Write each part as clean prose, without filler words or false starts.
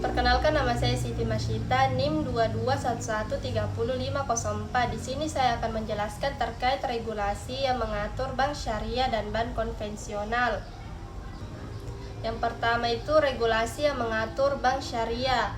Perkenalkan, nama saya Siti Masyita, NIM 2211300504. Di sini saya akan menjelaskan terkait regulasi yang mengatur bank syariah dan bank konvensional. Yang pertama itu regulasi yang mengatur bank syariah.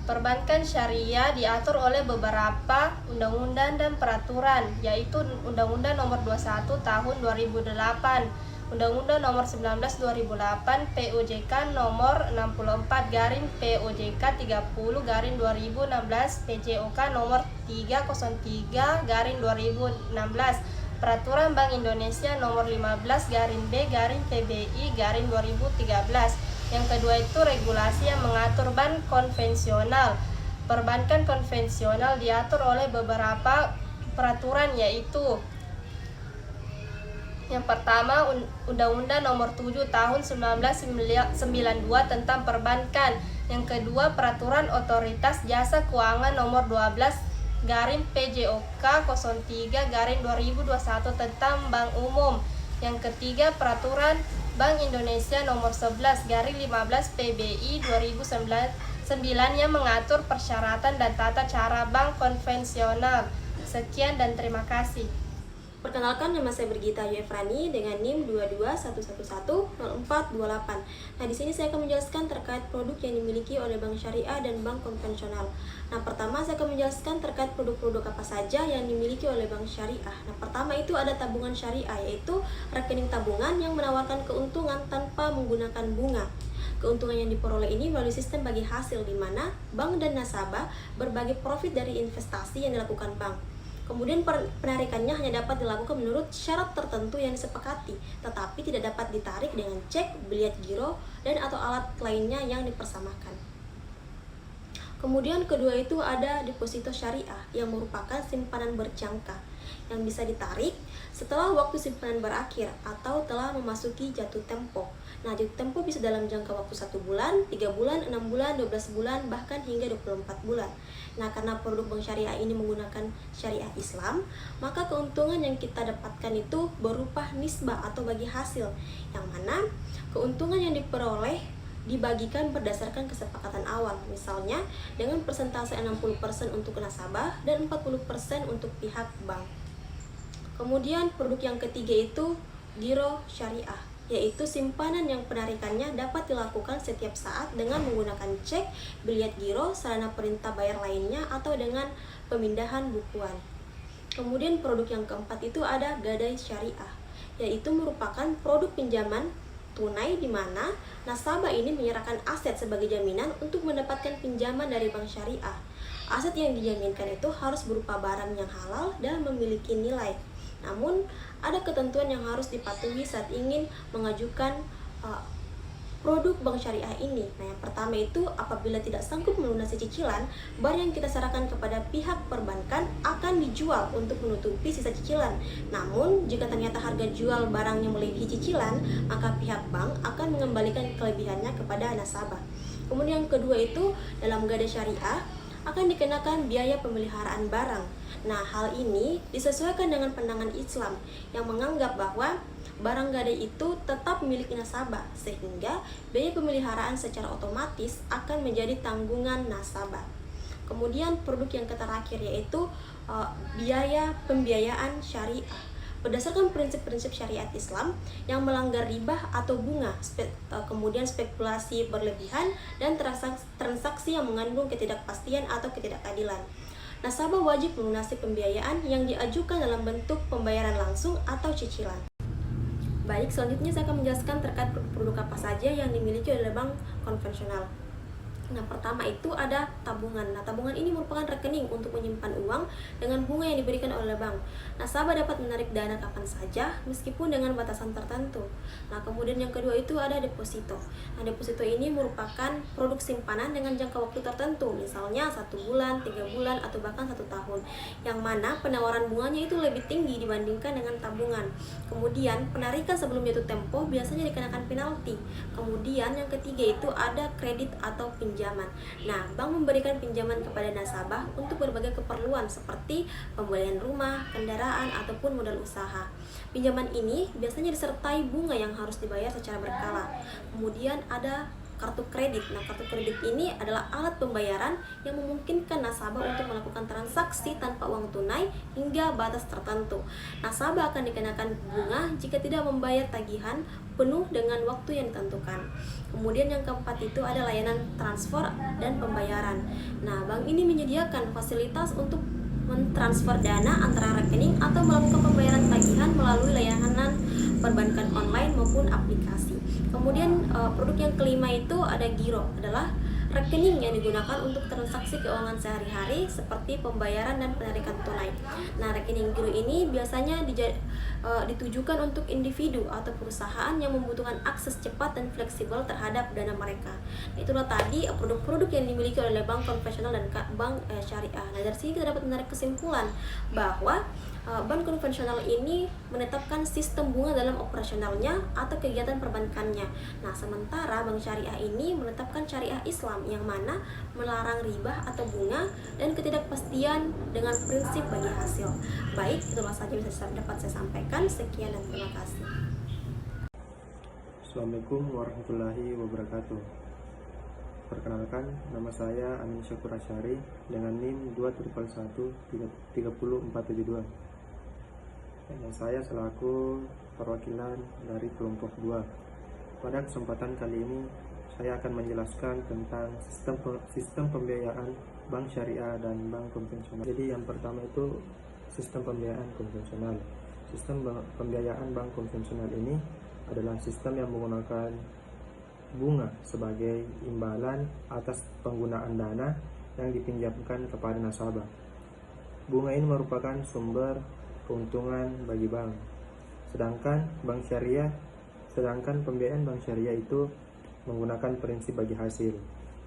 Perbankan syariah diatur oleh beberapa undang-undang dan peraturan, yaitu Undang-Undang Nomor 21 Tahun 2008, Undang-Undang Nomor 19 2008, POJK Nomor 64/POJK 30/2016, PJOK Nomor 303/2016, Peraturan Bank Indonesia Nomor 15/B/PBI/2013. Yang kedua itu regulasi yang mengatur bank konvensional. Perbankan konvensional diatur oleh beberapa peraturan, yaitu yang pertama Undang-Undang Nomor 7 Tahun 1992 tentang perbankan. Yang kedua Peraturan Otoritas Jasa Keuangan Nomor 12/PJOK 03/2021 tentang bank umum. Yang ketiga Peraturan Bank Indonesia Nomor 11/15 PBI 2009 yang mengatur persyaratan dan tata cara bank konvensional. Sekian dan terima kasih. Perkenalkan, nama saya Bergita Yefrani dengan NIM 2211100428. Nah, di sini saya akan menjelaskan terkait produk yang dimiliki oleh bank syariah dan bank konvensional. Nah, pertama saya akan menjelaskan terkait produk-produk apa saja yang dimiliki oleh bank syariah. Nah, pertama itu ada tabungan syariah, yaitu rekening tabungan yang menawarkan keuntungan tanpa menggunakan bunga. Keuntungan yang diperoleh ini melalui sistem bagi hasil, di mana bank dan nasabah berbagi profit dari investasi yang dilakukan bank. Kemudian penarikannya hanya dapat dilakukan menurut syarat tertentu yang disepakati, tetapi tidak dapat ditarik dengan cek, biliet giro, dan atau alat lainnya yang dipersamakan. Kemudian kedua itu ada deposito syariah yang merupakan simpanan berjangka yang bisa ditarik setelah waktu simpanan berakhir atau telah memasuki jatuh tempo. Nah, jatuh tempo bisa dalam jangka waktu 1 bulan, 3 bulan, 6 bulan, 12 bulan, bahkan hingga 24 bulan. Nah, karena produk bank syariah ini menggunakan syariah Islam, maka keuntungan yang kita dapatkan itu berupa nisbah atau bagi hasil, yang mana keuntungan yang diperoleh dibagikan berdasarkan kesepakatan awal, misalnya dengan persentase 60% untuk nasabah dan 40% untuk pihak bank. Kemudian produk yang ketiga itu giro syariah, yaitu simpanan yang penarikannya dapat dilakukan setiap saat dengan menggunakan cek, biliet giro, sarana perintah bayar lainnya, atau dengan pemindahan bukuan. Kemudian produk yang keempat itu ada gadai syariah, yaitu merupakan produk pinjaman tunai di mana nasabah ini menyerahkan aset sebagai jaminan untuk mendapatkan pinjaman dari bank syariah. Aset yang dijaminkan itu harus berupa barang yang halal dan memiliki nilai. Namun, ada ketentuan yang harus dipatuhi saat ingin mengajukan produk bank syariah ini. Nah, yang pertama itu apabila tidak sanggup melunasi cicilan, barang yang kita serahkan kepada pihak perbankan akan dijual untuk menutupi sisa cicilan. Namun, jika ternyata harga jual barangnya melebihi cicilan, maka pihak bank akan mengembalikan kelebihannya kepada nasabah. Kemudian yang kedua itu dalam gadai syariah akan dikenakan biaya pemeliharaan barang. Nah, hal ini disesuaikan dengan pandangan Islam yang menganggap bahwa barang gadai itu tetap milik nasabah, sehingga biaya pemeliharaan secara otomatis akan menjadi tanggungan nasabah. Kemudian produk yang terakhir yaitu biaya pembiayaan syariah. Berdasarkan prinsip-prinsip syariat Islam yang melanggar riba atau bunga, kemudian spekulasi berlebihan, dan transaksi yang mengandung ketidakpastian atau ketidakadilan. Nasabah wajib melunasi pembiayaan yang diajukan dalam bentuk pembayaran langsung atau cicilan. Baik, selanjutnya saya akan menjelaskan terkait produk apa saja yang dimiliki oleh bank konvensional. Nah, pertama itu ada tabungan. Nah, tabungan ini merupakan rekening untuk menyimpan uang dengan bunga yang diberikan oleh bank. Nasabah dapat menarik dana kapan saja meskipun dengan batasan tertentu. Nah, kemudian yang kedua itu ada deposito. Nah, deposito ini merupakan produk simpanan dengan jangka waktu tertentu, misalnya 1 bulan, 3 bulan, atau bahkan 1 tahun, yang mana penawaran bunganya itu lebih tinggi dibandingkan dengan tabungan. Kemudian, penarikan sebelum jatuh tempo biasanya dikenakan penalti. Kemudian yang ketiga itu ada kredit atau pinjaman. Nah, bank memberikan pinjaman kepada nasabah untuk berbagai keperluan seperti pembelian rumah, kendaraan, ataupun modal usaha. Pinjaman ini biasanya disertai bunga yang harus dibayar secara berkala. Kemudian ada kartu kredit. Nah, kartu kredit ini adalah alat pembayaran yang memungkinkan nasabah untuk melakukan transaksi tanpa uang tunai hingga batas tertentu. Nasabah akan dikenakan bunga jika tidak membayar tagihan penuh dengan waktu yang ditentukan. Kemudian yang keempat itu ada layanan transfer dan pembayaran. Nah, bank ini menyediakan fasilitas untuk mentransfer dana antara rekening atau melakukan pembayaran tagihan melalui layanan perbankan online maupun aplikasi. Kemudian produk yang kelima itu ada giro, adalah rekening yang digunakan untuk transaksi keuangan sehari-hari seperti pembayaran dan penarikan tunai. Nah, rekening giro ini biasanya ditujukan untuk individu atau perusahaan yang membutuhkan akses cepat dan fleksibel terhadap dana mereka. Nah, itulah tadi produk-produk yang dimiliki oleh bank konvensional dan bank syariah. Nah, dari sini kita dapat menarik kesimpulan bahwa bank konvensional ini menetapkan sistem bunga dalam operasionalnya atau kegiatan perbankannya. Nah, sementara bank syariah ini menetapkan syariah Islam yang mana melarang riba atau bunga dan ketidakpastian dengan prinsip bagi hasil. Baik, itulah saja yang dapat saya sampaikan. Sekian dan terima kasih. Assalamualaikum warahmatullahi wabarakatuh. Perkenalkan, nama saya Amin Syakur Asyari dengan NIM 211130472. Dan saya selaku perwakilan dari kelompok 2. Pada kesempatan kali ini, saya akan menjelaskan tentang sistem pembiayaan bank syariah dan bank konvensional. Jadi yang pertama itu sistem pembiayaan konvensional. Sistem pembiayaan bank konvensional ini adalah sistem yang menggunakan bunga sebagai imbalan atas penggunaan dana yang dipinjamkan kepada nasabah. Bunga ini merupakan sumber keuntungan bagi bank. Sedangkan pembiayaan bank syariah itu menggunakan prinsip bagi hasil,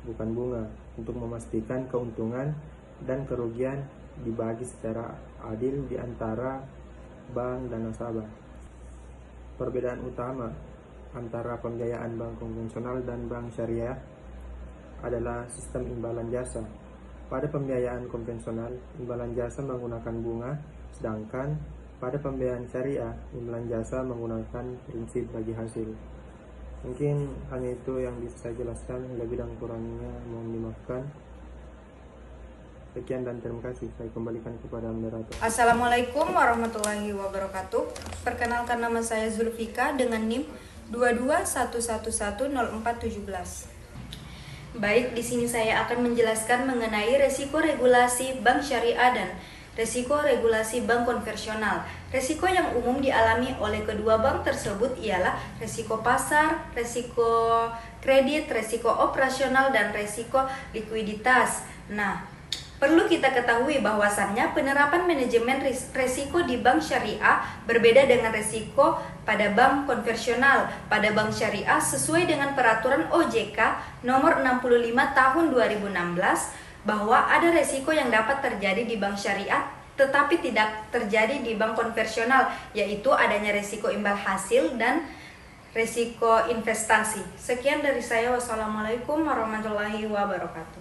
bukan bunga, untuk memastikan keuntungan dan kerugian dibagi secara adil di antara bank dan nasabah. Perbedaan utama antara pembiayaan bank konvensional dan bank syariah adalah sistem imbalan jasa. Pada pembiayaan konvensional, imbalan jasa menggunakan bunga, sedangkan pada pembiayaan syariah, imbalan jasa menggunakan prinsip bagi hasil. Mungkin hanya itu yang bisa saya jelaskan, lebih dan kurangnya mohon dimaafkan. Sekian dan terima kasih. Saya kembalikan kepada moderator. Assalamualaikum warahmatullahi wabarakatuh. Perkenalkan, nama saya Zulfika dengan NIM 221110417. Baik, di sini saya akan menjelaskan mengenai resiko regulasi bank syariah dan resiko regulasi bank konvensional. Resiko yang umum dialami oleh kedua bank tersebut ialah resiko pasar, resiko kredit, resiko operasional, dan resiko likuiditas. Nah, perlu kita ketahui bahwasannya penerapan manajemen resiko di bank syariah berbeda dengan resiko pada bank konvensional. Pada bank syariah sesuai dengan peraturan OJK nomor 65 tahun 2016 bahwa ada resiko yang dapat terjadi di bank syariah tetapi tidak terjadi di bank konvensional, yaitu adanya resiko imbal hasil dan resiko investasi. Sekian dari saya. Wassalamualaikum warahmatullahi wabarakatuh.